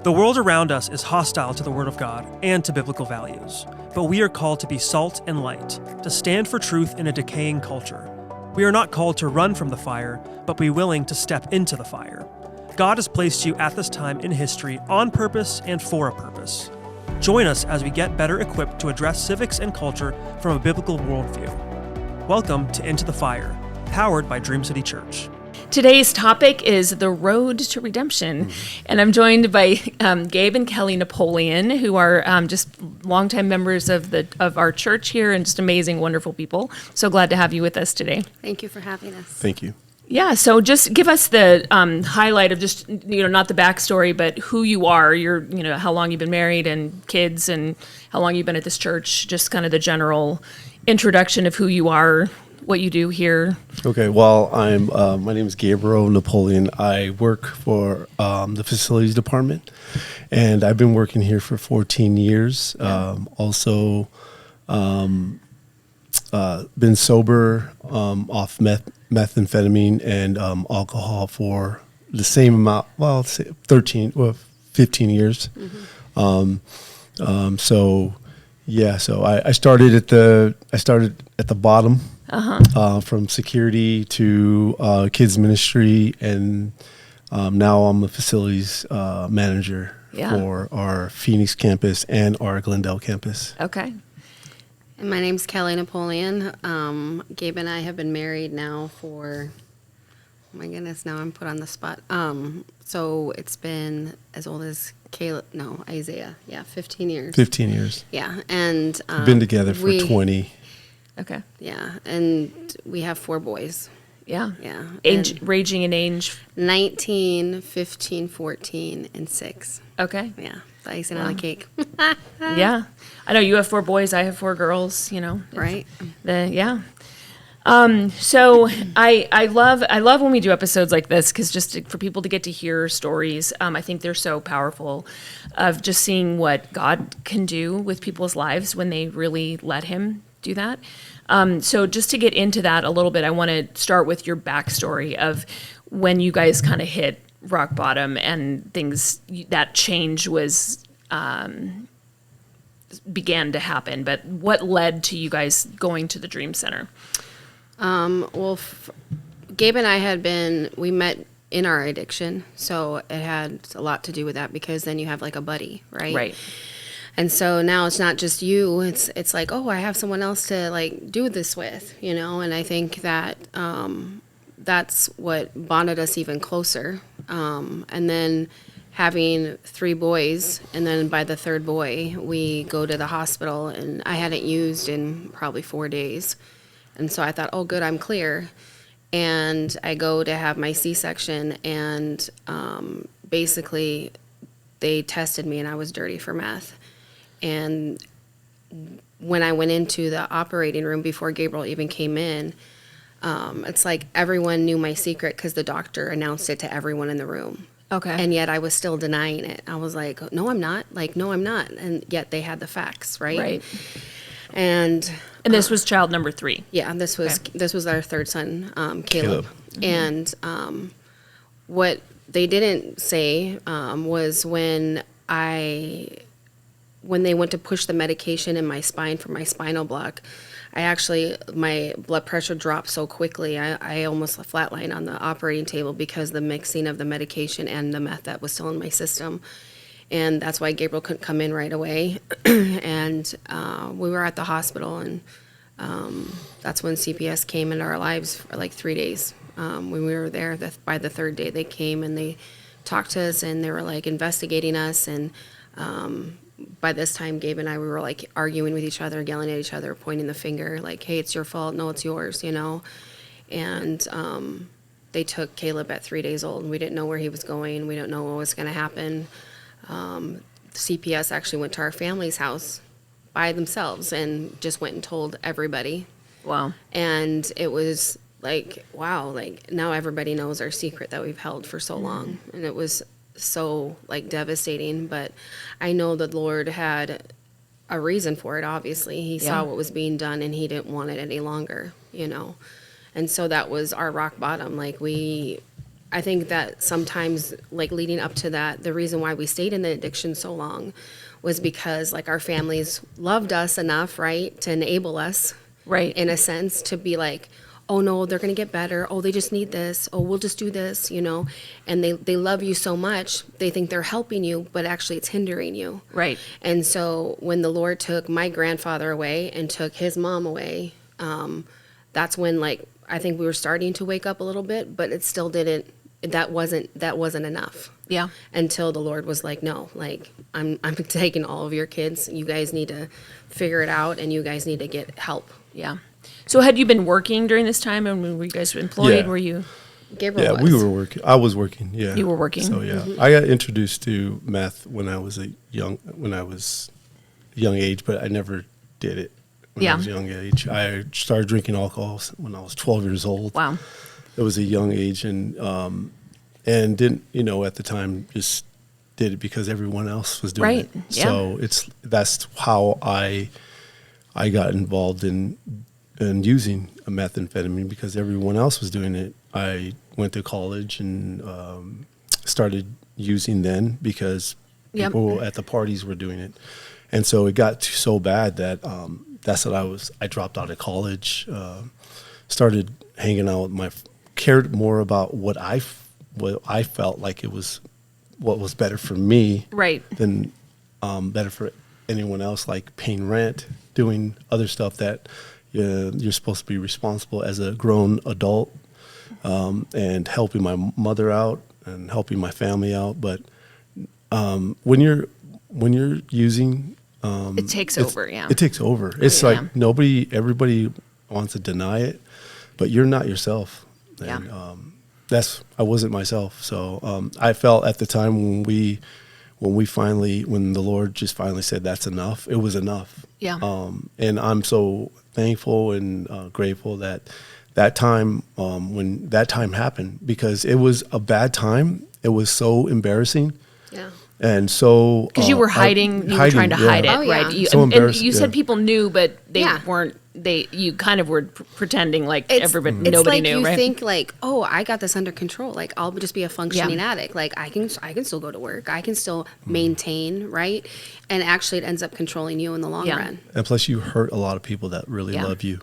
The world around us is hostile to the Word of God and to biblical values, but we are called to be salt and light, to stand for truth in a decaying culture. We are not called to run from the fire, but be willing to step into the fire. God has placed you at this time in history on purpose and for a purpose. Join us as we get better equipped to address civics and culture from a biblical worldview. Welcome to Into the Fire, powered by Dream City Church. Today's topic is the road to redemption, and I'm joined by Gabe and Kellee Napoleon, who are just longtime members of our church here and just amazing, wonderful people. So glad to have you with us today. Thank you for having us. Thank you. Yeah, so just give us the highlight of just, not the backstory, but who you are, how long you've been married and kids and how long you've been at this church, just kind of the general introduction of who you are, what you do here. Okay, well, my name is Gabriel Napoleon. I work for the facilities department, and I've been working here for 14 years. Also, been sober off methamphetamine and alcohol for the same amount. Well, say 15 years. Mm-hmm. So I started at the bottom. From security to kids ministry, and now I'm a facilities manager for our Phoenix campus and our Glendale campus. Okay. And my name's Kellee Napoleon. Gabe and I have been married now for, oh my goodness, now I'm put on the spot. So it's been as old as Isaiah. Yeah, 15 years. 15 years. Yeah, and been together for 20. Okay. Yeah, and we have 4 boys. Yeah. Yeah. Age, ranging in age? 19, 15, 14, and 6. Okay. Yeah, the icing on the cake. Yeah. I know you have 4 boys, I have 4 girls, Right. So I love when we do episodes like this, because for people to get to hear stories, I think they're so powerful of just seeing what God can do with people's lives when they really let him do that. So just to get into that a little bit, I want to start with your backstory of when you guys kind of hit rock bottom and that change began to happen. But what led to you guys going to the Dream Center? Gabe and I we met in our addiction, so it had a lot to do with that, because then you have like a buddy, right? Right. And so now it's not just you, it's like, oh, I have someone else to like do this with, and I think that that's what bonded us even closer. And then having 3 boys, and then by the 3rd boy, we go to the hospital, and I hadn't used in probably 4 days. And so I thought, oh, good, I'm clear. And I go to have my C-section, and basically they tested me, and I was dirty for meth. And when I went into the operating room before Gabriel even came in, it's like everyone knew my secret because the doctor announced it to everyone in the room. Okay. And yet I was still denying it. I was like, no, I'm not. Like, no, I'm not. And yet they had the facts, right? Right. And this was child number 3. Yeah, this was our 3rd son, Caleb. Mm-hmm. And what they didn't say was when they went to push the medication in my spine for my spinal block, my blood pressure dropped so quickly, I almost flatlined on the operating table because the mixing of the medication and the meth that was still in my system. And that's why Gabriel couldn't come in right away. And we were at the hospital, and that's when CPS came into our lives for like 3 days. When we were there, by the 3rd day, they came and they talked to us, and they were like investigating us. And by this time, Gabe and I, we were like arguing with each other, yelling at each other, pointing the finger, like, hey, it's your fault. No, it's yours, And they took Caleb at 3 days old, and we didn't know where he was going. We didn't know what was going to happen. CPS actually went to our family's house by themselves and just went and told everybody. Wow. And it was like, wow, like now everybody knows our secret that we've held for so long. And it was so like devastating, but I know the Lord had a reason for it. Obviously, he saw what was being done, and he didn't want it any longer, And so that was our rock bottom. Like we I think that sometimes, like leading up to that, the reason why we stayed in the addiction so long was because like our families loved us enough, right, to enable us, Right. in a sense, to be like, oh no, they're going to get better. Oh, they just need this. Oh, we'll just do this, you know. And they love you so much, they think they're helping you, but actually it's hindering you. Right. And so when the Lord took my grandfather away and took his mom away, that's when like I think we were starting to wake up a little bit, but it still didn't. That wasn't enough. Yeah. Until the Lord was like, no, like I'm taking all of your kids. You guys need to figure it out, and you guys need to get help. Yeah. So had you been working during this time, and were you guys employed? Yeah. Were you? Gabriel Yeah, was. we were working. I was working. Yeah, You were working. So yeah, I got introduced to meth when I was young age, but I never did it when Yeah. I was young age. I started drinking alcohol when I was 12 years old. Wow. It was a young age, and didn't, at the time, just did it because everyone else was doing Right, it. yeah. So that's how I got involved in using a methamphetamine, because everyone else was doing it. I went to college and started using then because Yep. people at the parties were doing it, and so it got so bad that that's what I dropped out of college, started hanging out with cared more about what I felt like it was what was better for me, Right. than better for anyone else, like paying rent, doing other stuff that you're supposed to be responsible as a grown adult, and helping my mother out and helping my family out. But when you're using, It takes over. Yeah. it takes over. It's Yeah. like everybody wants to deny it, but you're not yourself. Yeah. And I wasn't myself. So I felt at the time when the Lord just finally said that's enough, it was enough. Yeah. And I'm so thankful and grateful that time, when that time happened, because it was a bad time. It was so embarrassing. Yeah. And so Because you were hiding, you were trying to hide it, Oh, yeah. right? You, So and embarrassing, you said yeah. people knew, but they Yeah. weren't. You kind of were pretending like everybody, It's nobody like knew, you right? think like, oh, I got this under control. Like I'll just be a functioning addict. Like I can still go to work. I can still maintain, right? And actually, it ends up controlling you in the long Yeah. run. And plus, you hurt a lot of people that really Yeah. love you,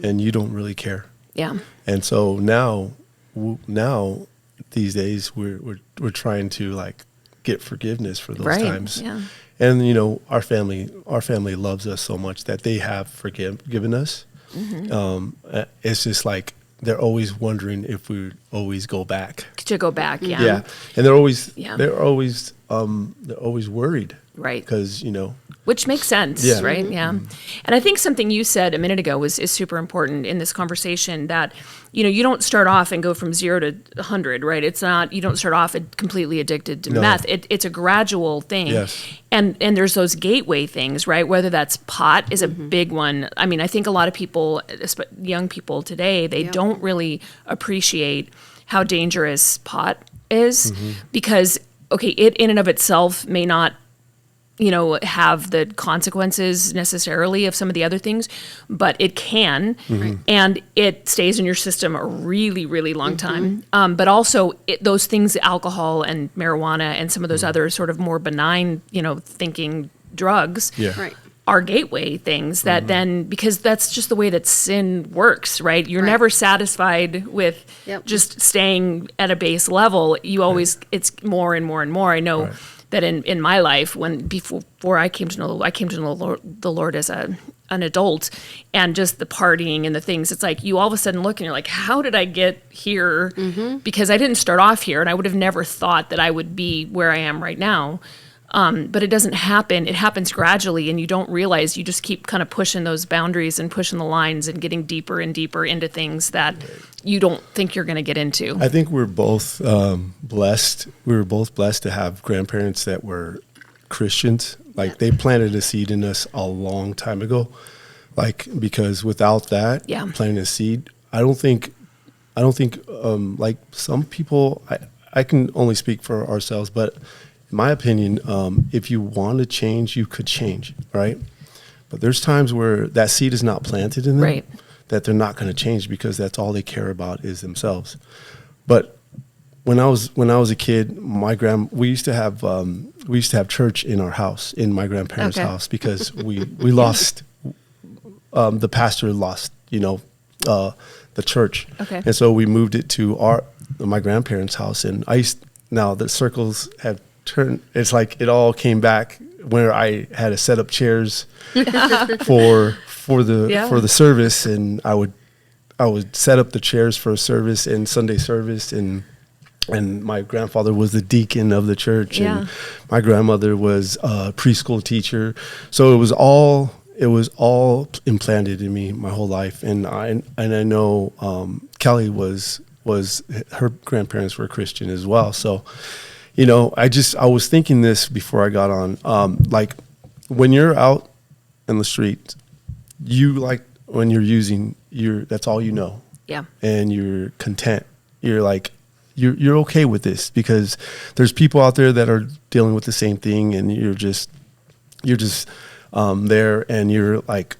and you don't really care. Yeah. And so now these days we're trying to like get forgiveness for those Right, times. yeah. And our family loves us so much that they have forgiven us. It's just like they're always wondering if we always go back. To go back, yeah. Yeah, and they're always Yeah. worried, Right. Because Which makes sense, Yeah. right? Yeah. And I think something you said a minute ago is super important in this conversation, that, you don't start off and go from 0 to 100, right? It's not, you don't start off completely addicted to No. meth. It's a gradual thing. Yes. And there's those gateway things, right? Whether that's pot is a big one. I mean, I think a lot of people, young people today, they don't really appreciate how dangerous pot is, because, okay, it in and of itself may not have the consequences necessarily of some of the other things, but it can, and it stays in your system a really, really long time. But also those things, alcohol and marijuana and some of those other sort of more benign, thinking drugs, Yeah. Right. are gateway things that then, because that's just the way that sin works, right? You're Right. never satisfied with Yep. just staying at a base level. You always, it's more and more and more. I know that in my life, before I came to know the Lord as an adult, and just the partying and the things, it's like you all of a sudden look and you're like, how did I get here? Because I didn't start off here, and I would have never thought that I would be where I am right now. But it doesn't happen. It happens gradually, and you don't realize. You just keep kind of pushing those boundaries and pushing the lines and getting deeper and deeper into things that you don't think you're going to get into. I think we're both blessed. We were both blessed to have grandparents that were Christians. Like they planted a seed in us a long time ago. Like, because without that, planting a seed, I don't think like some people, I can only speak for ourselves, but in my opinion, if you want to change, you could change, right? But there's times where that seed is not planted in them, Right. that they're not going to change because that's all they care about is themselves. But when I was a kid, we used to have church in our house, in my grandparents' house, because we lost the pastor lost the church, and so we moved it to my grandparents' house. And now the circles have turned. It's like it all came back where I had to set up chairs for the service, and I would set up the chairs for a service and Sunday service, and my grandfather was the deacon of the church, and my grandmother was a preschool teacher. So it was all implanted in me my whole life. And I know Kellee was her grandparents were Christian as well. So, I was thinking this before I got on, like when you're out in the street, when you're using that's all you know. Yeah. And you're content. You're like, you're okay with this, because there's people out there that are dealing with the same thing, and you're just there, and you're like,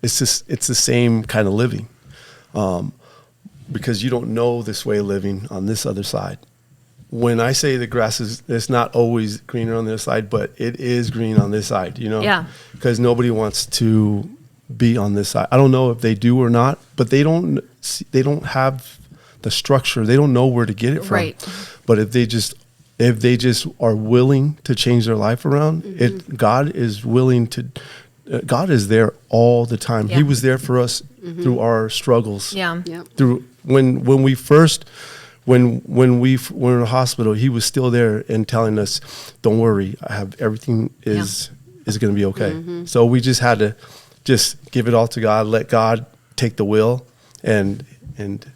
it's the same kind of living, because you don't know this way of living on this other side. When I say the grass it's not always greener on this side, but it is green on this side, Yeah. because nobody wants to be on this side. I don't know if they do or not, but they don't have the structure. They don't know where to get it from. Right. But if they just are willing to change their life around, God is willing to. God is there all the time. Yeah. He was there for us through our struggles. Yeah. Yep. Through when we were in the hospital, He was still there and telling us, "Don't worry, I have everything is going to be okay." So we just had to just give it all to God, let God take the wheel, and let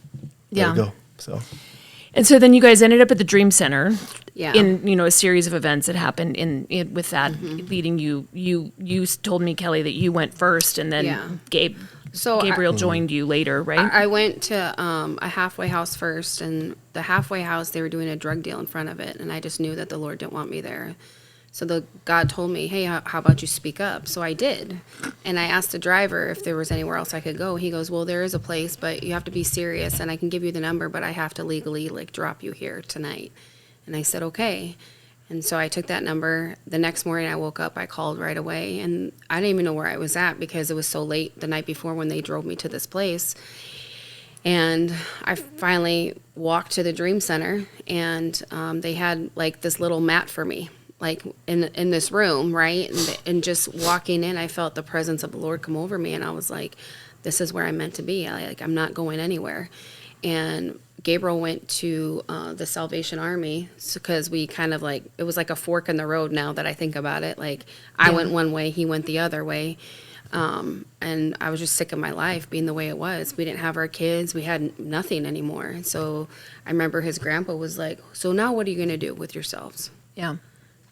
it go. So. And so then you guys ended up at the Dream Center. Yeah. In a series of events that happened in with that leading you. You told me, Kellee, that you went first, and then Gabriel joined you later, right? I went to a halfway house first, and the halfway house, they were doing a drug deal in front of it, and I just knew that the Lord didn't want me there. So God told me, hey, how about you speak up? So I did. And I asked the driver if there was anywhere else I could go. He goes, well, there is a place, but you have to be serious, and I can give you the number, but I have to legally drop you here tonight. And I said, okay. And so I took that number. The next morning I woke up, I called right away, and I didn't even know where I was at because it was so late the night before when they drove me to this place. And I finally walked to the Dream Center, and they had this little mat for me, in this room, right? And just walking in, I felt the presence of the Lord come over me, and I was like, this is where I'm meant to be. I'm not going anywhere. And Gabriel went to the Salvation Army because we kind of it was like a fork in the road now that I think about it. I went one way, he went the other way. And I was just sick of my life being the way it was. We didn't have our kids. We had nothing anymore. So I remember his grandpa was like, so now what are you going to do with yourselves? Yeah.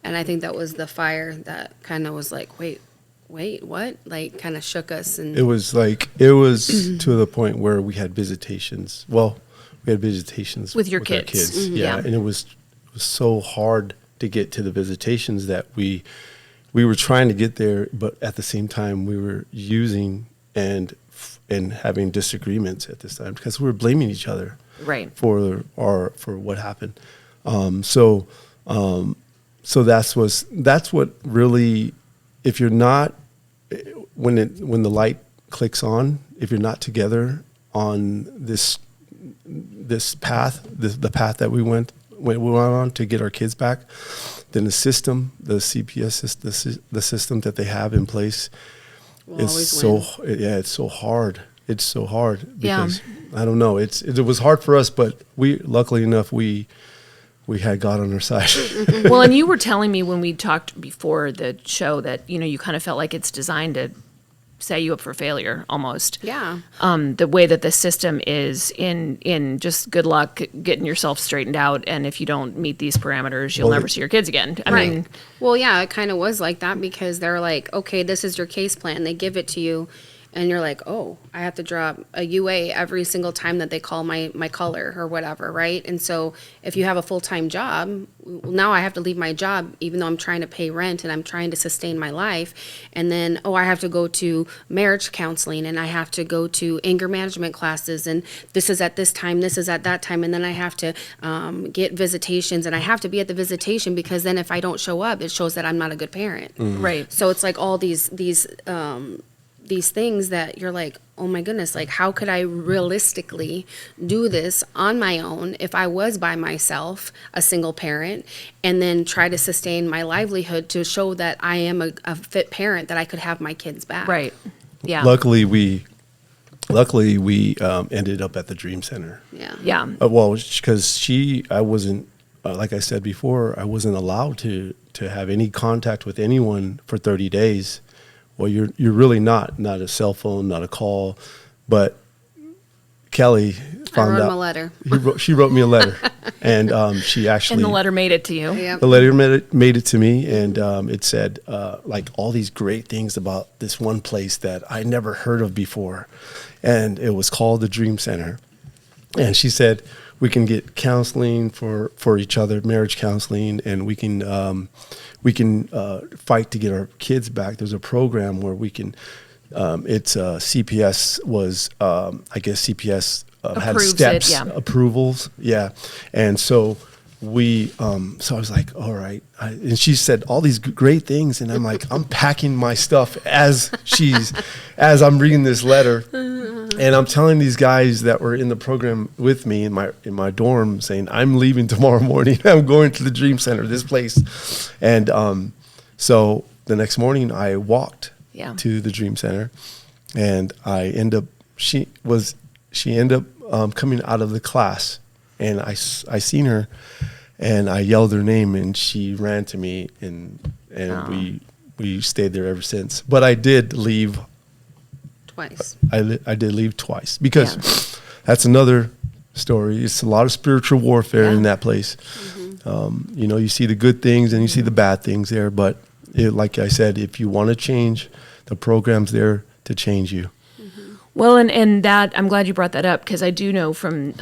And I think that was the fire that kind of was like, wait, what? Kind of shook us. And It was to the point where we had visitations. Well, we had visitations with your our kids. Yeah. And it was so hard to get to the visitations that we were trying to get there, but at the same time we were using and having disagreements at this time because we were blaming each other right for what happened. So that's what really, if you're not, when the light clicks on, if you're not together on this path, the path that we went on to get our kids back, then the system, the CPS, the system that they have in place is it's so hard. It's so hard because I don't know. It was hard for us, but luckily enough we had God on our side. Well, and you were telling me when we talked before the show that, you kind of felt like it's designed to set you up for failure almost. Yeah. The way that the system is in just good luck getting yourself straightened out. And if you don't meet these parameters, you'll never see your kids again. I mean, well, yeah, it kind of was like that because they're like, okay, this is your case plan. They give it to you. and you're like, oh, I have to drop a UA every single time that they call my color or whatever, right? And so if you have a full-time job, now I have to leave my job even though I'm trying to pay rent and I'm trying to sustain my life. And then, I have to go to marriage counseling, and I have to go to anger management classes, and this is at this time, this is at that time, and then I have to get visitations, and I have to be at the visitation because then if I don't show up, it shows that I'm not a good parent. Right. So it's like all these things that you're like, oh my goodness, like how could I realistically do this on my own if I was by myself, a single parent, and then try to sustain my livelihood to show that I am a fit parent, that I could have my kids back. Right. Yeah. Luckily, we ended up at the Dream Center. Yeah. Yeah. Well, because I wasn't, like I said before, I wasn't allowed to have any contact with anyone for 30 days. Well, you're really not a cell phone, not a call, but Kellee found out. I wrote him a letter. She wrote me a letter, and she actually. And the letter made it to you. Yep. The letter made it to me, and it said like all these great things about this one place that I never heard of before, and it was called the Dream Center. And she said we can get counseling for each other, marriage counseling, and we can fight to get our kids back. There's a program where we can. It's CPS was I guess CPS had Approves steps, it, yeah. approvals, yeah, and so we. So I was like, all right, and she said all these great things, and I'm like, I'm packing my stuff as I'm reading this letter. And I'm telling these guys that were in the program with me in my dorm, saying, I'm leaving tomorrow morning. I'm going to the Dream Center, this place. And so the next morning I walked to the Dream Center, and she ended up coming out of the class, and I seen her, and I yelled her name, and she ran to me, and we stayed there ever since. But I did leave Twice. I did leave twice because that's another story. It's a lot of spiritual warfare in that place. Mm-hmm. You see the good things and you see the bad things there. But like I said, if you want to change, the program's there to change you. Mm-hmm. Well, and that I'm glad you brought that up, because I do know from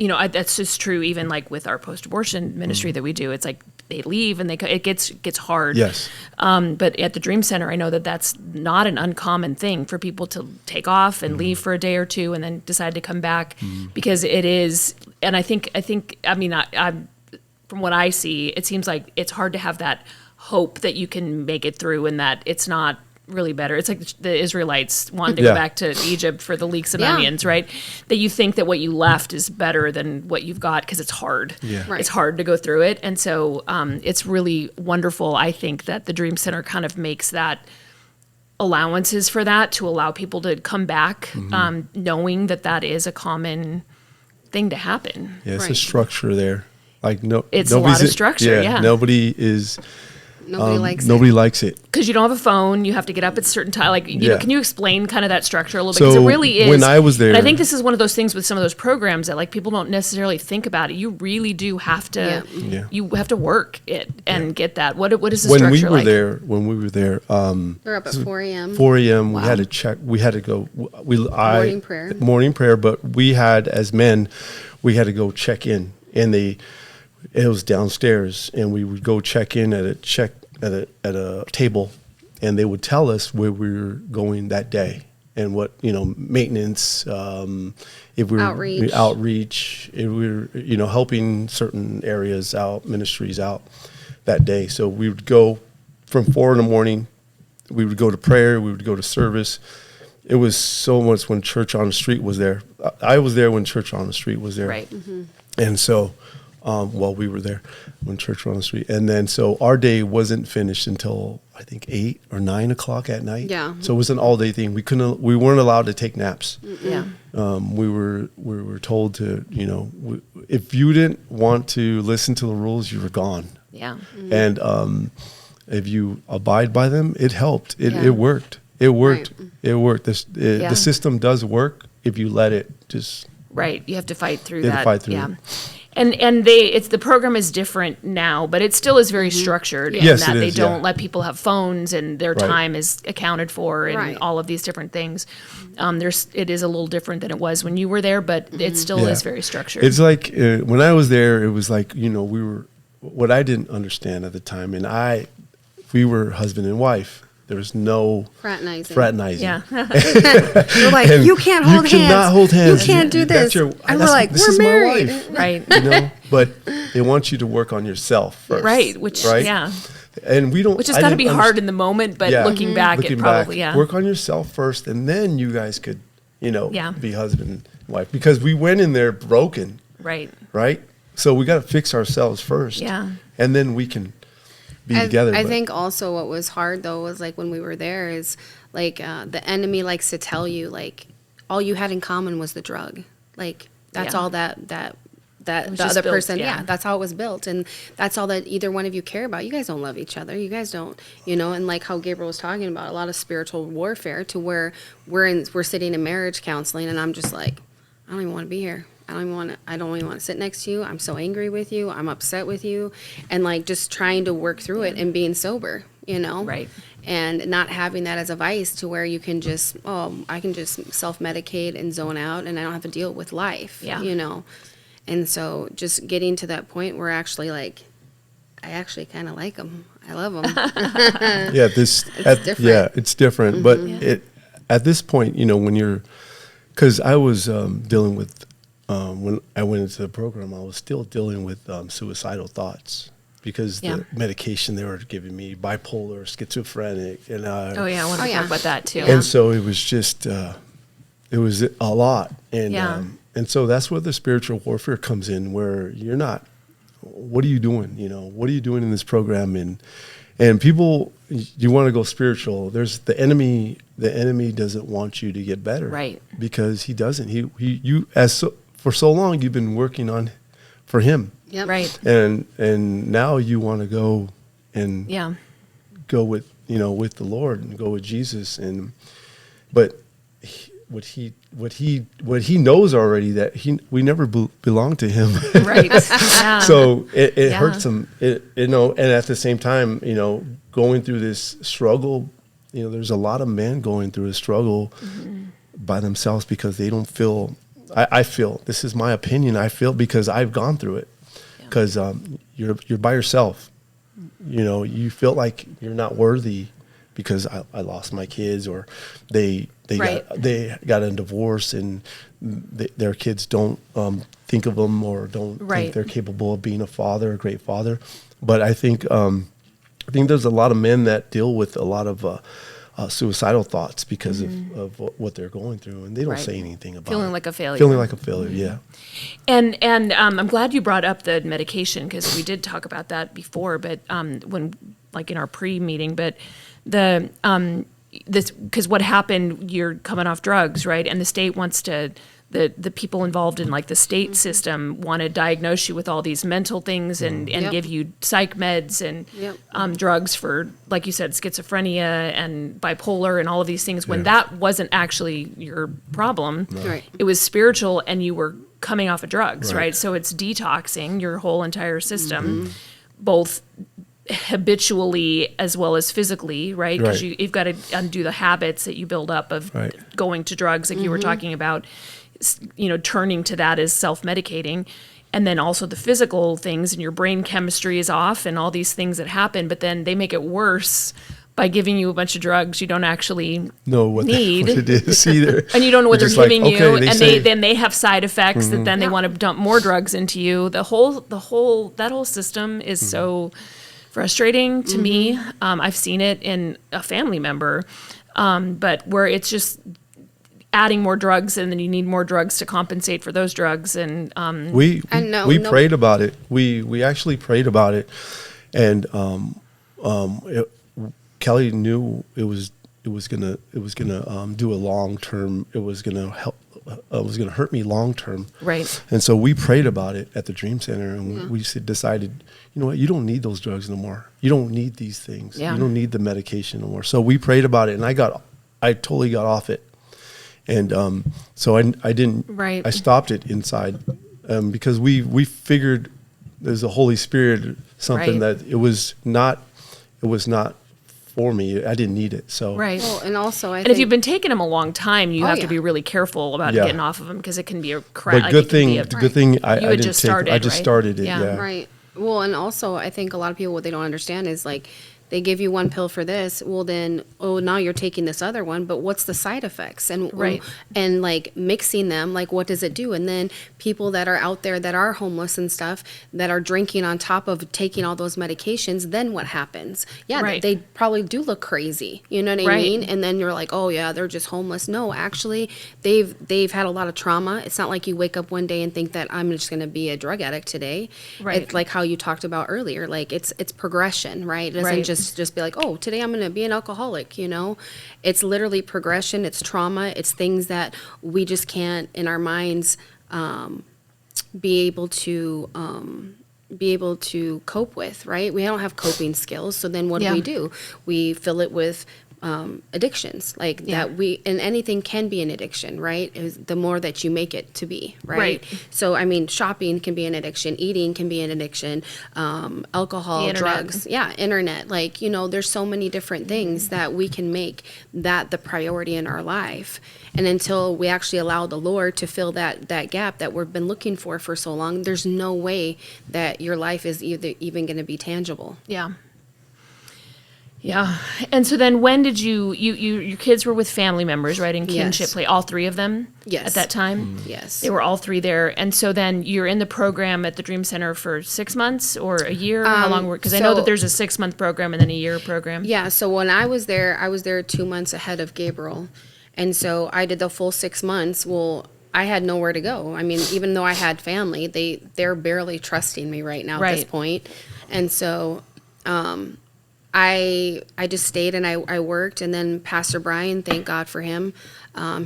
that's just true. Even like with our post-abortion ministry that we do, it's like they leave and it gets hard. Yes. But at the Dream Center, I know that that's not an uncommon thing for people to take off and leave for a day or two and then decide to come back, because it is. And I think from what I see, it seems like it's hard to have that hope that you can make it through and that it's not really better. It's like the Israelites wanted to go back to Egypt for the leeks and onions, right? That you think that what you left is better than what you've got because it's hard. Yeah. Right. It's hard to go through it. And so it's really wonderful, I think, that the Dream Center kind of makes that allowances for that to allow people to come back, knowing that is a common thing to happen. Yeah, it's a Right. structure there. Like It's a lot of structure, yeah. Nobody is. Nobody likes Nobody it. likes it. Because you don't have a phone, you have to get up at a certain time. Like, you know, can you explain kind of that structure a little bit? So Because it really is. when I was there, and I think this is one of those things with some of those programs that like people don't necessarily think about it. You really do have to. Yeah. You have to work it and get that. What is the when structure we were like? when we were there, They're up at 4 a.m. 4 a.m. Wow. We had to check. We had to go. Morning prayer. Morning prayer, but we had as men, we had to go check in, and it was downstairs, and we would go check in at a table, and they would tell us where we were going that day and what maintenance, if we were outreach, if we were helping certain areas out, ministries out that day. So we would go from 4 a.m. We would go to prayer. We would go to service. It was so much when Church on the Street was there. I was there when Church on the Street was there. Right. Mm-hmm. And so, we were there when Church was on the street. And then, so our day wasn't finished until I think 8 or 9 o'clock at night. Yeah. So it was an all day thing. We weren't allowed to take naps. Yeah. We were told to, if you didn't want to listen to the rules, you were gone. Yeah. And if you abide by them, it helped. It worked. It worked. Right. It worked. The system does work if you let it just. Right. You have to fight through You have that. to fight through it. And the program is different now, but it still is very structured in Yes, that it they is, don't yeah. let people have phones and their Right. time is accounted for and Right. all of these different things. It is a little different than it was when you were there, but it still Yeah. is very structured. It's like when I was there, it was like, we were, what I didn't understand at the time, and we were husband and wife. There was no fraternizing. Yeah. We're like, And you can't hold hands. You cannot hold hands. You can't do That's this. And we're like, this we're is married. my wife. Right. But they want you to work on yourself first. Right. Which, Right? yeah. And we don't. Which has I got to didn't be hard in the moment, but Yeah. looking back, Looking it probably, back, yeah. work on yourself first, and then you guys could, Yeah. be husband and wife. Because we went in there broken, Right. right? So we got to fix ourselves first. Yeah. And then we can be together. I but- think also what was hard though was like when we were there is like the enemy likes to tell you like all you had in common was the drug. Like that's Yeah. all that was the just other built, person, yeah. that's how it was built, and that's all that either one of you care about. You guys don't love each other. You guys don't, and like how Gabriel was talking about, a lot of spiritual warfare to where we're sitting in marriage counseling, and I'm just like, I don't even want to be here. I don't even want to sit next to you. I'm so angry with you. I'm upset with you, and like just trying to work through it and being sober, Right. and not having that as a vice to where you can just, I can just self-medicate and zone out and I don't have to deal with life, Yeah. And so just getting to that point where actually like, I actually kind of like them. I love them. Yeah, different. Yeah, it's different. But at this point, when you're, because I was dealing with, when I went into the program, I was still dealing with suicidal thoughts because Yeah. the medication they were giving me, bipolar, schizophrenic, and Oh, yeah. I want to yeah. talk about that too. and so it was just, it was a lot. And, Yeah. and so that's where the spiritual warfare comes in, where you're not, what are you doing? What are you doing in this program? And people, you want to go spiritual. There's the enemy doesn't want you to get better. Right. Because he doesn't. For so long, you've been working for him. Yep. Right. And now you want to go and Yeah. go with the Lord and go with Jesus, but what he knows already that we never belong to him. Right. Yeah. So it Yeah. hurts him, and at the same time, going through this struggle, there's a lot of men going through a struggle by themselves because they don't feel. I feel, this is my opinion, I feel because I've gone through it, because you're by yourself. You feel like you're not worthy because I lost my kids, or they Right. got a divorce and their kids don't think of them or don't Right. think they're capable of being a great father. But I think there's a lot of men that deal with a lot of suicidal thoughts because of what they're going through, and they don't Right. say anything about Feeling it. like a failure. Feeling like a failure, yeah. And I'm glad you brought up the medication because we did talk about that before, but when like in our pre-meeting, but because what happened, you're coming off drugs, right? And the state wants to, the people involved in like the state system want to diagnose you with all these mental things and Yep. give you psych meds and Yep. drugs for, like you said, schizophrenia and bipolar and all of these things when Yeah. that wasn't actually your problem. Right. It was spiritual and you were coming off of drugs, Right. right? So it's detoxing your whole entire system, both habitually as well as physically, right? Because Right. you've got to undo the habits that you build up of Right. going to drugs, like you were talking about, turning to that as self-medicating. And then also the physical things, and your brain chemistry is off and all these things that happen, but then they make it worse by giving you a bunch of drugs you don't actually Know what need. it is either. And you don't know what You're they're just like, giving you, okay, and say- then they have side effects that then they want to dump more drugs into you. That whole system is so frustrating to me. I've seen it in a family member, but where it's just adding more drugs, and then you need more drugs to compensate for those drugs, and We And prayed about it. We actually prayed about it, and Kellee knew it was gonna do a long term. It was gonna help. It was gonna hurt me long term. right, And so we prayed about it at the Dream Center, and we decided, you know what, you don't need those drugs no more. You don't need these things. Yeah. You don't need the medication no more. So we prayed about it, and I totally got off it. And so I didn't. Right. I stopped it inside because we figured there's a Holy Spirit, something Right. that it was not for me. I didn't need it. So Right. Well, and also, And if you've been taking them a long time, you Oh, have to yeah. be really careful about Yeah. getting off of them because it can be a crash. but good thing I You didn't had take just it. started, I just right? started it. Yeah. Yeah. Right. Well, and also, I think a lot of people, what they don't understand is like, they give you one pill for this. Well, then, now you're taking this other one, but what's the side effects? And Right. and like mixing them, like what does it do? And then people that are out there that are homeless and stuff that are drinking on top of taking all those medications, then what happens? Yeah, Right. they probably do look crazy. You know what I Right. mean? And then you're like, oh yeah, they're just homeless. No, actually, they've had a lot of trauma. It's not like you wake up one day and think that I'm just going to be a drug addict today. Right. It's like how you talked about earlier. Like it's progression, right? It doesn't Right. just be like, oh, today I'm going to be an alcoholic. It's literally progression. It's trauma. It's things that we just can't in our minds be able to cope with, right? We don't have coping skills. So then what Yeah. do? We fill it with addictions like Yeah. and anything can be an addiction, right? Is the more that you make it to be, right? Right. So, I mean, shopping can be an addiction, eating can be an addiction, alcohol, The internet. drugs, internet. Like, there's so many different things that we can make that the priority in our life. And until we actually allow the Lord to fill that gap that we've been looking for so long, there's no way that your life is even going to be tangible. Yeah. Yeah. And so then when did your kids were with family members, right? In kinship Yes. play, all three of them? Yes. At that time? Yes. They were all three there. And so then you're in the program at the Dream Center for 6 months or a year? How long were, because I know that so- there's a 6-month program and then a year program. Yeah, so when I was there 2 months ahead of Gabriel. And so I did the full 6 months. Well, I had nowhere to go. I mean, even though I had family, they're barely trusting me right now at this Right. point. And so I just stayed and I worked. And then Pastor Brian, thank God for him,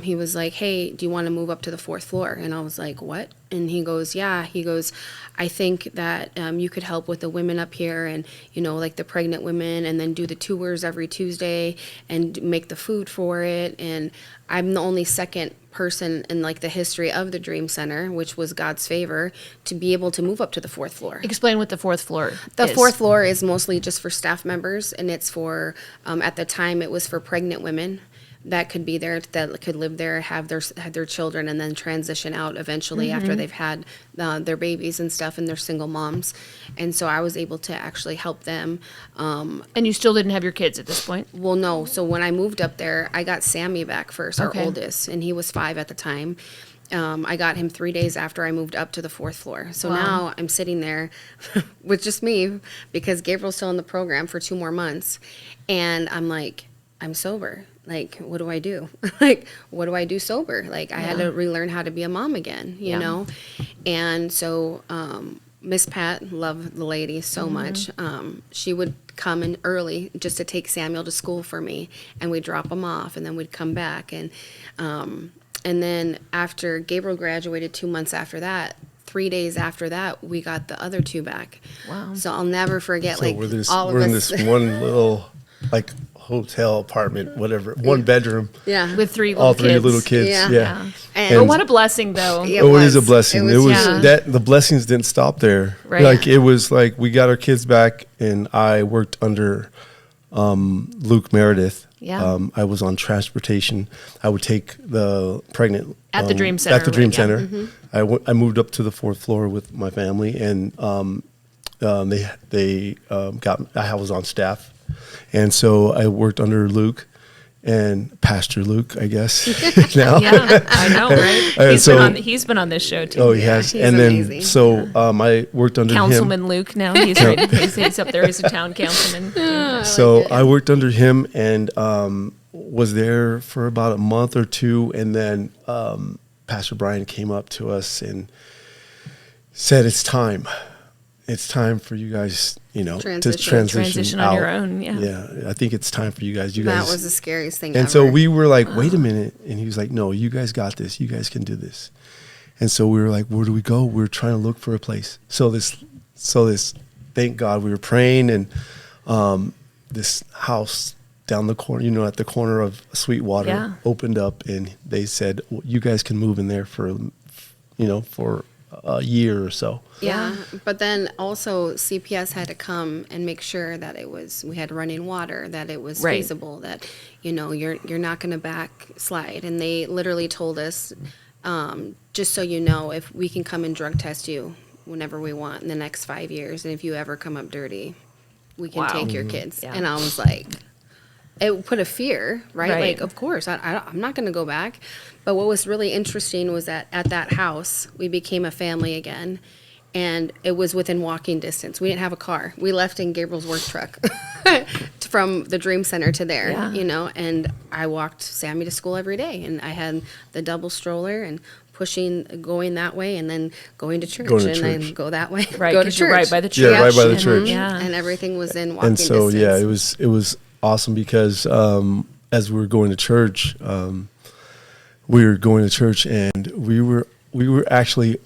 he was like, hey, do you want to move up to the 4th floor? And I was like, what? And he goes, yeah. He goes, I think that you could help with the women up here and, like the pregnant women, and then do the tours every Tuesday and make the food for it. And I'm the only second person in like the history of the Dream Center, which was God's favor, to be able to move up to the 4th floor. Explain what the 4th floor The is. 4th floor is mostly just for staff members, and it's for, at the time, it was for pregnant women that could be there, that could live there, have their children, and then transition out eventually after they've had their babies and stuff, and they're single moms. And so I was able to actually help them. And you still didn't have your kids at this point? Well, no. So when I moved up there, I got Sammy back first, our Okay. oldest, and he was 5 at the time. I got him 3 days after I moved up to the 4th floor. So Wow. now I'm sitting there with just me because Gabriel's still in the program for 2 more months. And I'm like, I'm sober. Like, what do I do? Like, what do I do sober? Like, I had to relearn how to be a mom again, you Yeah. know? And so Miss Pat, loved the lady so much. She would come in early just to take Samuel to school for me, and we'd drop him off, and then we'd come back. And then after Gabriel graduated 2 months after that, 3 days after that, we got the other 2 back. Wow. So I'll never forget, So like, all of we're in us. this one little like hotel apartment, whatever, one bedroom, Yeah. With three little all kids. 3 little kids. Yeah. Yeah. And- But what a blessing, though. Yeah. Oh, it is a was. blessing. It It was was, huge. that the blessings didn't stop there. Right. Like it was like we got our kids back, and I worked under Luke Meredith. Yeah. I was on transportation. I would take the pregnant At the Dream Center, At the Dream right, yeah. Center. I moved up to the 4th floor with my family, and they I was on staff, and so I worked under Luke. And Pastor Luke, I guess now. Yeah, I know, right? And He's been on this show, too. Oh, he has. he's And then amazing. so I worked under him. Councilman Luke now. He's up there as a town councilman. So I worked under him and was there for about a month or 2, and then Pastor Brian came up to us and said, "It's time. It's time for you guys, to transition on out. your own." Yeah. Yeah, I think it's time for you guys. That was the scariest thing And ever. so we were like, wait a minute. And he was like, no, you guys got this. You guys can do this. And so we were like, where do we go? We were trying to look for a place. So this, thank God we were praying, and this house down the corner, at the corner of Sweetwater Yeah. opened up, and they said, well, you guys can move in there for a year or so. Yeah, but then also CPS had to come and make sure that we had running water, that it was Right. feasible, that, you're not going to backslide. And they literally told us, just so you know, if we can come and drug test you whenever we want in the next 5 years, and if you ever come up dirty, we can Wow. take your kids. Yeah. And I was like, it put a fear, right? Right. Like, of course, I'm not going to go back. But what was really interesting was that at that house, we became a family again. And it was within walking distance. We didn't have a car. We left in Gabriel's work truck from the Dream Center to there, Yeah. And I walked Sammy to school every day. And I had the double stroller and going that way and then going to church. Going to and church. then go that way, Right, go to 'cause church. you're right by the church. Yeah, right by the Mhm. church. Yeah. And everything was in walking And so, distance. it was awesome because as we were going to church, and we were actually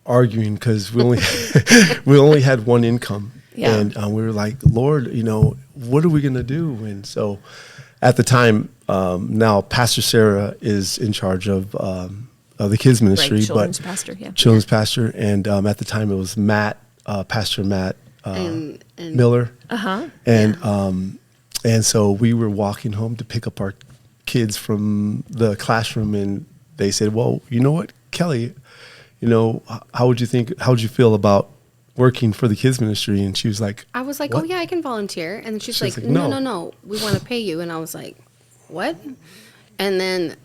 arguing because we only we only had one income, Yeah. and we were like, Lord, what are we gonna do? And so, at the time, now Pastor Sarah is in charge of the kids ministry, Right, children's but pastor, yeah. children's pastor, and at the time it was Pastor Matt And Miller, Uh-huh. and so we were walking home to pick up our kids from the classroom, and they said, "Well, you know what, Kellee, how would you feel about working for the kids ministry?" And she was like, I was like, "What?" "Oh yeah, I can volunteer." And she's She like, was like, "No, "No." no, we want to pay you." And I was like, "What?" And then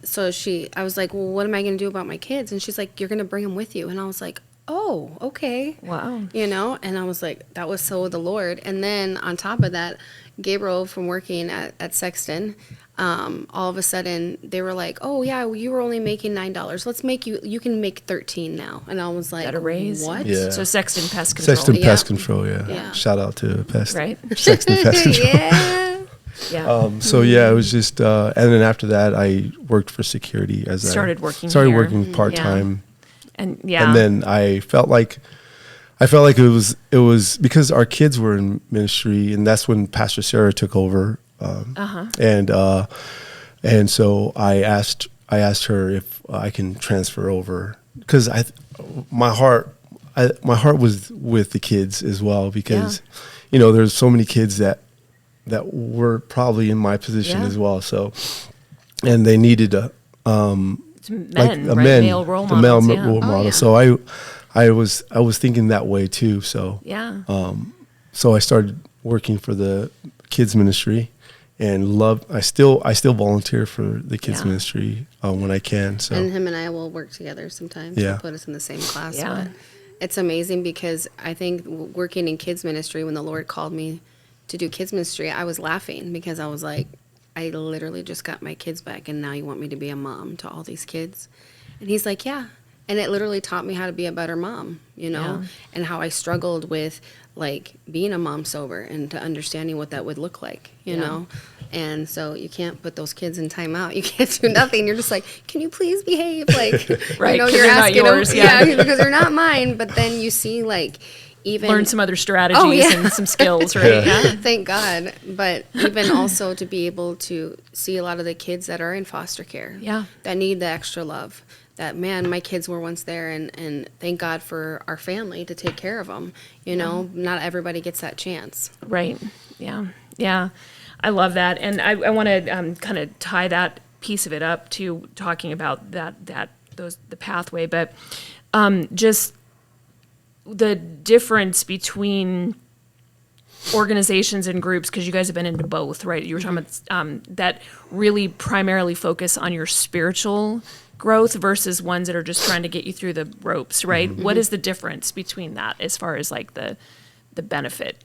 I was like, "Well, what am I going to do about my kids?" And she's like, "You're going to bring them with you." And I was like, "Oh, okay." Wow. And I was like, that was so the Lord. And then on top of that, Gabriel from working at Sexton, all of a sudden they were like, "Oh yeah, you were only making $9. Let's make you can make 13 now." And I was like, Got a raise. "What?" Yeah. So Sexton Pest Control. Sexton Yeah. Pest Control, yeah. Yeah. Shout out to Pest, Right. Sexton Pest Control. Yeah. Yeah. So yeah, it was just, and then after that, I worked for security Started working started here. working part time, and yeah. and then I felt like it was because our kids were in ministry, and that's when Pastor Sarah took over, and so I asked her if I can transfer over because my heart was with the kids as well because there's so many kids that were probably in my position Yeah. as well. So, and they needed It's men, right? Male role the models. male yeah. role model. yeah. So I was thinking that way too. So Yeah. so I started working for the kids ministry, and I still volunteer for the kids Yeah. ministry when I can. So And him and I will work together sometimes. Yeah. He'll put us in the same class. Yeah. But it's amazing because I think working in kids ministry, when the Lord called me to do kids ministry, I was laughing because I was like, I literally just got my kids back, and now you want me to be a mom to all these kids? And he's like, yeah. And it literally taught me how to be a better mom, Yeah. and how I struggled with like being a mom sober and to understanding what that would look like, you Yeah. know? And so you can't put those kids in timeout. You can't do nothing. You're just like, can you please behave? Like, Right, 'cause you're they're not asking yours, them, yeah. because they're not mine. But then you see like even Learn some other strategies Oh, yeah. and some skills, right? Yeah. Thank God. But even also to be able to see a lot of the kids that are in foster care, Yeah. that need the extra love. That, man, my kids were once there, and thank God for our family to take care of them. Not everybody gtes that chance. Right. Yeah. Yeah. I love that. And I want to kind of tie that piece of it up to talking about the pathway, but just the difference between organizations and groups, because you guys have been into both, right? You were talking about that really primarily focus on your spiritual growth versus ones that are just trying to get you through the ropes, right? What is the difference between that as far as like the benefit?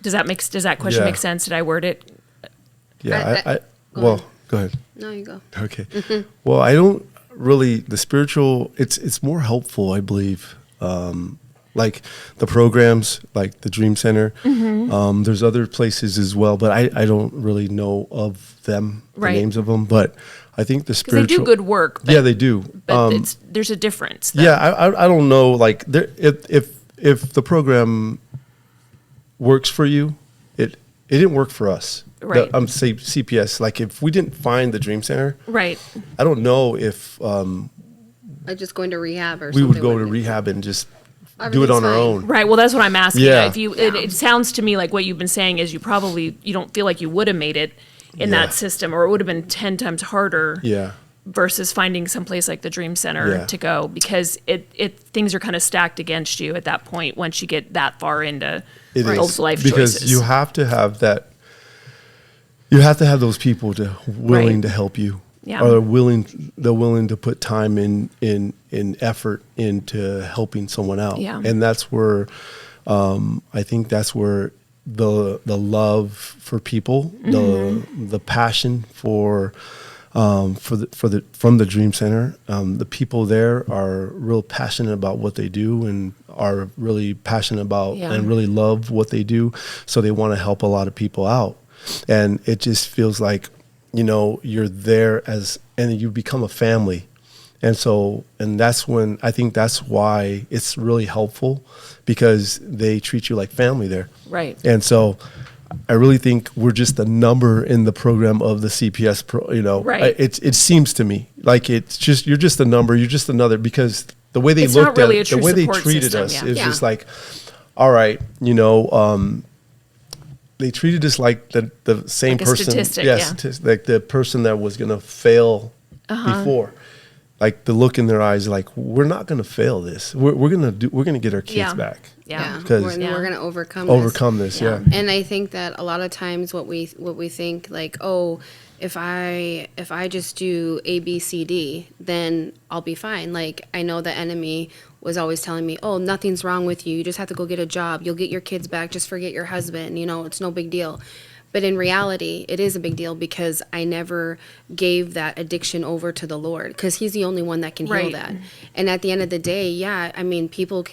Does that question Yeah. make sense? Did I word it? yeah, Go well, ahead. go ahead. No, you go. Okay. Well, I don't really the spiritual. It's more helpful, I believe. Like the programs, like the Dream Center. There's other places as well, but I don't really know of them, Right. the names of them. But I think the Because spiritual. they do good work. But, Yeah, they do. But there's a difference. though. Yeah, I don't know. Like if the program works for you, it didn't work for us. Right. Say CPS. Like if we didn't find the Dream Center, Right. I don't know if just going to rehab or we something. would go with to me. rehab and just do it Everything's on our fine. own. Right. Well, that's what I'm asking. Yeah. If you, it sounds to me like what you've been saying is you don't feel like you would have made it in Yeah. that system, or it would have been 10 times harder. Yeah. Versus finding someplace like the Dream Center Yeah. to go, because things are kind of stacked against you at that point once you get that far into It those is, life because choices. you have to have that. You have to have those people willing Right. to help you, Yeah. or they're willing to put time in effort into helping someone out. Yeah. And that's where I think that's where the love for people, the passion from the Dream Center, the people there are real passionate about what they do and are really passionate about and really love what they do. So they want to help a lot of people out. And it just feels like, you're there and you become a family. And that's when, I think that's why it's really helpful, because they treat you like family there. Right. And so I really think we're just a number in the program of the CPS Right. It seems to me like you're just a number, you're just another, because the way they It's not looked really a at true the way they support treated system, us yeah. is Yeah. just like, all right, they treated us like the same Like a person. statistic, like the person that was going to fail before. Like the look in their eyes, like, we're not going to fail this. We're going to get our kids Yeah. back. Yeah. Because we're going to overcome this. Yeah. And I think that a lot of times what we think, like, oh, if I just do A, B, C, D, then I'll be fine. Like, I know the enemy was always telling me, oh, nothing's wrong with you. You just have to go get a job. You'll get your kids back. Just forget your husband. It's no big deal. But in reality, it is a big deal, because I never gave that addiction over to the Lord, because He's the only one that can heal Right. that. And at the end of the day, yeah, I mean, people,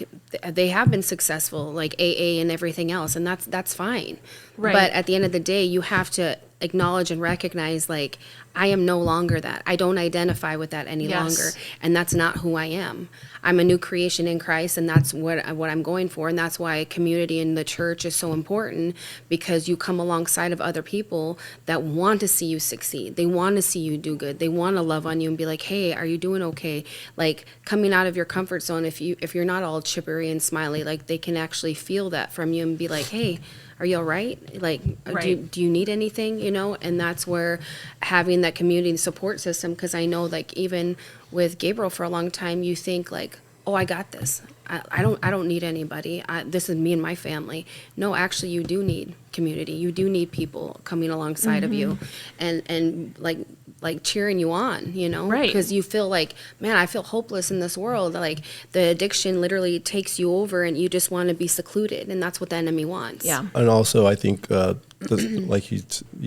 they have been successful, like AA and everything else, and that's fine. Right. But at the end of the day, you have to acknowledge and recognize, like, I am no longer that. I don't identify with that any Yes. longer, and that's not who I am. I'm a new creation in Christ, and that's what I'm going for, and that's why community in the church is so important, because you come alongside of other people that want to see you succeed. They want to see you do good. They want to love on you and be like, "Hey, are you doing okay?" Like, coming out of your comfort zone. If you're not all chippery and smiley, like, they can actually feel that from you and be like, "Hey, are you all right? Like, Right. do you need anything?" And that's where having that community support system, because I know, like, even with Gabriel for a long time, you think like, oh, I got this. I don't need anybody. This is me and my family. No, actually, you do need community. You do need people coming alongside of you, and like cheering you on, Right. Because you feel like, man, I feel hopeless in this world. Like, the addiction literally takes you over, and you just want to be secluded, and that's what the enemy wants. Yeah. And also, I think, like you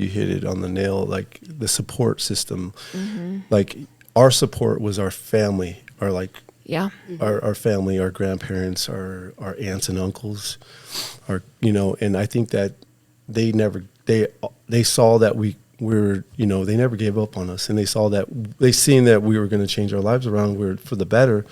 hit it on the nail, like the support system. Like, our support was our family, Yeah. our family, our grandparents, our aunts and uncles, and I think that they saw that we were, they never gave up on us, and they seen that we were going to change our lives around for the better.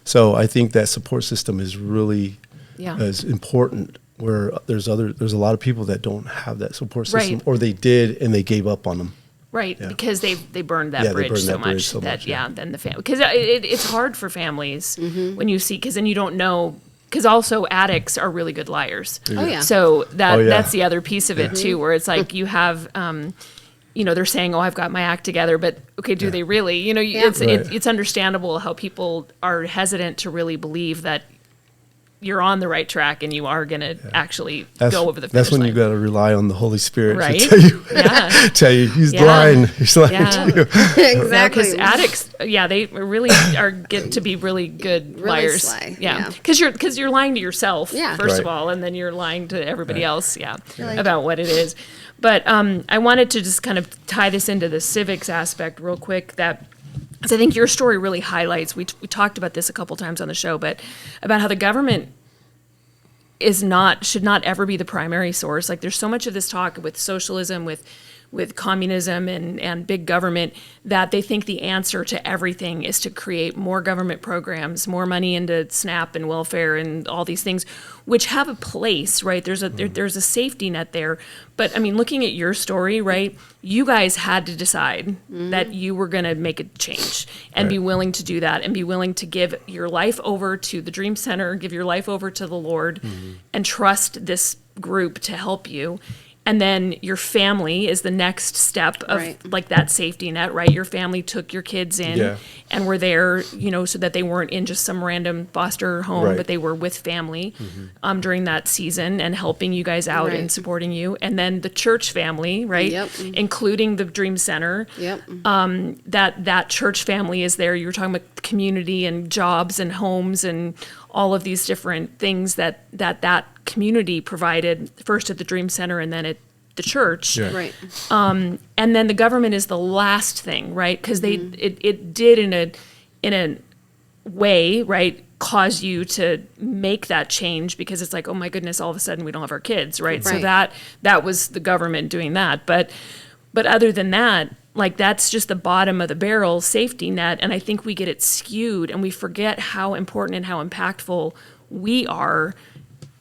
So I think that support system is really is important. Where there's a lot of people that don't have that support system, Right. or they did and they gave up on them. Right, Yeah. because they burned that Yeah, they bridge burned so that bridge much so much, yeah. then the family, because it's hard for families when you see, because then you don't know, because also addicts are really good liars. Oh, yeah. So Oh, yeah. that's the other piece of it too, where it's like you have, they're saying, "Oh, I've got my act together," but okay, do they really? It's Right. it's understandable how people are hesitant to really believe that you're on the right track and you are going to actually go over the finish That's when line. you got to rely on the Holy Spirit Right? to tell you, Yeah. tell you he's Yeah. lying. He's lying Yeah. to you. Exactly. Because addicts, they really get to be really good Really liars. sly, Yeah, yeah. because you're lying to yourself Yeah. first of Right. all, and then you're lying to everybody else. Yeah, Right. about what it is. But I wanted to just kind of tie this into the civics aspect real quick. So I think your story really highlights. We talked about this a couple times on the show, but about how the government should not ever be the primary source. Like, there's so much of this talk with socialism, with with communism and big government, that they think the answer to everything is to create more government programs, more money into SNAP and welfare and all these things, which have a place, right? There's a safety net there. But I mean, looking at your story, right, you guys had to decide that you were going to make a change and be willing to do that and be willing to give your life over to the Dream Center, give your life over to the Lord, and trust this group to help you. And then your family is the next step of like that safety net, right? Your family took your kids in and were there, you know, so that they weren't in just some random foster home, but they were with family during that season and helping you guys out and supporting you. And then the church family, right? Including the Dream Center. That church family is there. You were talking about community and jobs and homes and all of these different things that community provided, first at the Dream Center and then at the church. And then the government is the last thing, right? Because it did in a way, right, cause you to make that change, because it's like, oh my goodness, all of a sudden we don't have our kids, right? So that was the government doing that. But other than that, like, that's just the bottom of the barrel safety net. And I think we get it skewed and we forget how important and how impactful we are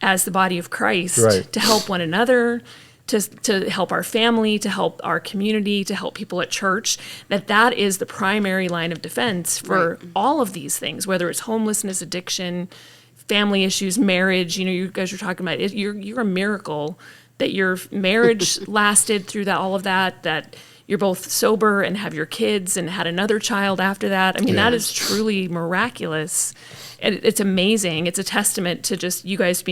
as the body of Christ to help one another, to help our family, to help our community, to help people at church, that is the primary line of defense for all of these things, whether it's homelessness, addiction, family issues, marriage. You know, you guys were talking about it. You're a miracle that your marriage lasted through all of that you're both sober and have your kids and had another child after that. I mean, that is truly miraculous. It's amazing. It's a testament to just you guys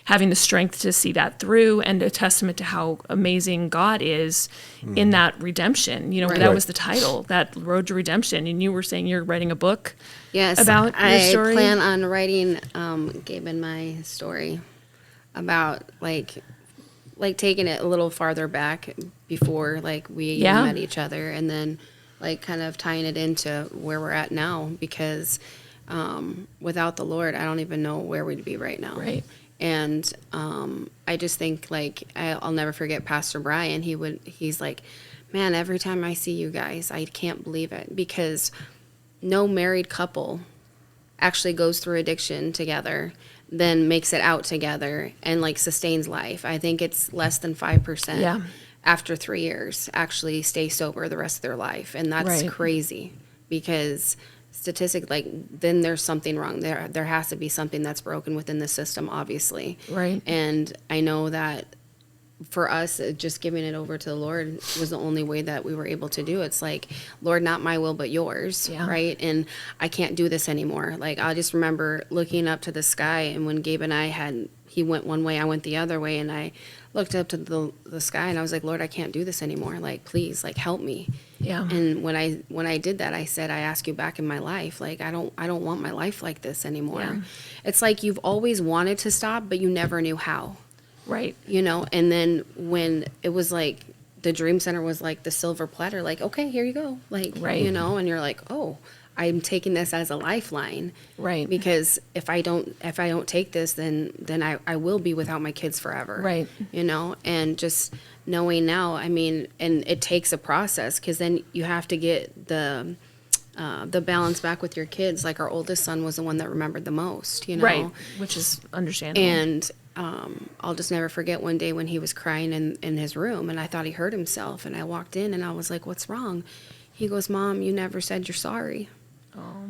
having the strength to see that through, and a testament to how amazing God is in that redemption. You know, that was the title, that Road to Redemption. And you were saying you're writing a book about your story. I plan on writing Gabe and my story about like taking it a little farther back before like we even met each other, and then like kind of tying it into where we're at now, because without the Lord, I don't even know where we'd be right now. And I just think, like, I'll never forget Pastor Brian. He's like, man, every time I see you guys, I can't believe it, because no married couple actually goes through addiction together, then makes it out together and like sustains life. I think it's less than 5% after 3 years actually stay sober the rest of their life. And that's crazy, because statistic, like, then there's something wrong. There has to be something that's broken within the system, obviously. And I know that for us, just giving it over to the Lord was the only way that we were able to do it. It's like, Lord, not my will, but yours, right? And I can't do this anymore. Like, I just remember looking up to the sky, and when Gabe and he went one way, I went the other way, and I looked up to the sky, and I was like, Lord, I can't do this anymore. Like, please, like, help me. And when I did that, I said, I ask you back in my life. Like, I don't want my life like this anymore. It's like you've always wanted to stop, but you never knew how. You know, and then when it was like the Dream Center was like the silver platter, like, okay, here you go. Like, you know, and you're like, oh, I'm taking this as a lifeline. Because if I don't take this, then I will be without my kids forever. You know, and just knowing now, I mean, and it takes a process, because then you have to get the balance back with your kids. Like, our oldest son was the one that remembered the most, you know. Which is understandable. And I'll just never forget one day when he was crying in his room, and I thought he hurt himself, and I walked in and I was like, what's wrong? He goes, Mom, you never said you're sorry.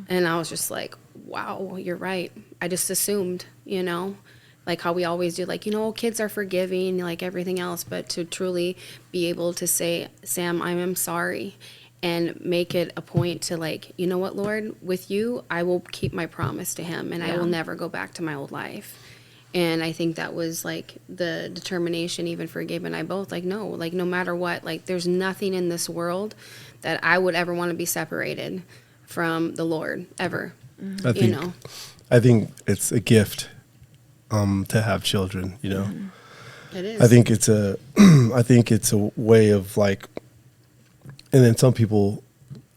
And I was just like, wow, you're right. I just assumed, you know, like how we always do, like, you know, kids are forgiving, like everything else, but to truly be able to say, Sam, I am sorry, and make it a point to, like, you know what, Lord, with you, I will keep my promise to him, and I will never go back to my old life. And I think that was like the determination, even for Gabe and I both, like, no matter what, like, there's nothing in this world that I would ever want to be separated from the Lord ever. I think it's a gift to have children, you know. It is. I think it's a way of, like, and then some people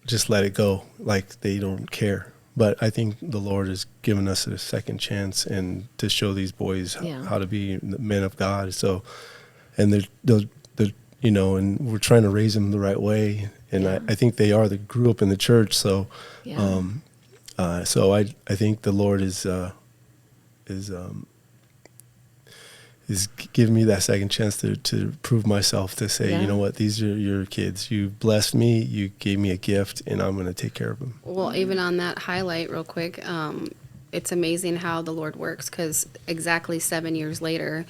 just let it go, like they don't care. But I think the Lord has given us a second chance, and to show these boys how to be men of God. So, and they're and we're trying to raise them the right way. And I think they grew up in the church. So, so I think the Lord is giving me that second chance to prove myself, to say, you know what, these are your kids. You blessed me, you gave me a gift, and I'm going to take care of them. Well, even on that highlight real quick, it's amazing how the Lord works, because exactly 7 years later,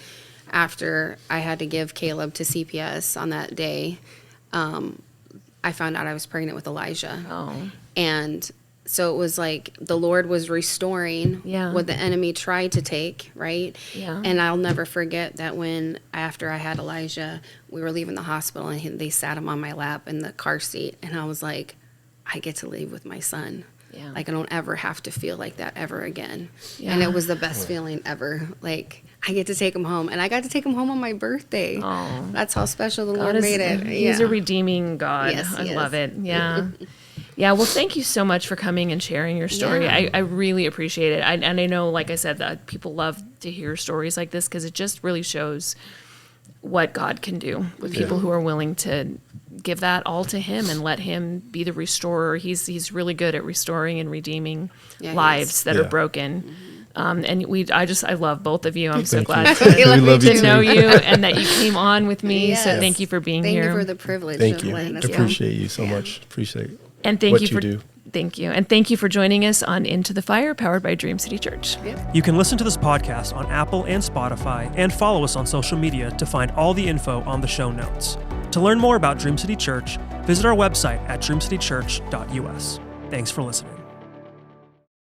after I had to give Caleb to CPS on that day, I found out I was pregnant with Elijah. Oh. And so it was like the Lord was restoring what the enemy tried to take, right? Yeah. And I'll never forget that when, after I had Elijah, we were leaving the hospital and they sat him on my lap in the car seat. And I was like, I get to leave with my son. Yeah. Like, I don't ever have to feel like that ever again. Yeah. And it was the best feeling ever. Like, I get to take him home. And I got to take him home on my birthday. Oh. That's how special the Lord made it. He's a redeeming God. Yes, I he love is. it. Yeah. Yeah, well, thank you so much for coming and sharing your story. Yeah. I really appreciate it. And I know, like I said, that people love to hear stories like this, because it just really shows what God can do with people who are willing to give that all to Him and let Him be the restorer. He's really good at restoring and redeeming lives that are broken. And I love both of you. I'm so glad We love you to too. know you, and that you came on with me. Yes. So thank you for being here. Thank you for the privilege Thank of you. letting us Appreciate you so much. Appreciate it. And thank what you for do. Thank you. And thank you for joining us on Into the Fire, powered by Dream City Church. You can listen to this podcast on Apple and Spotify, and follow us on social media to find all the info on the show notes. To learn more about Dream City Church, visit our website at dreamcitychurch.us. Thanks for listening.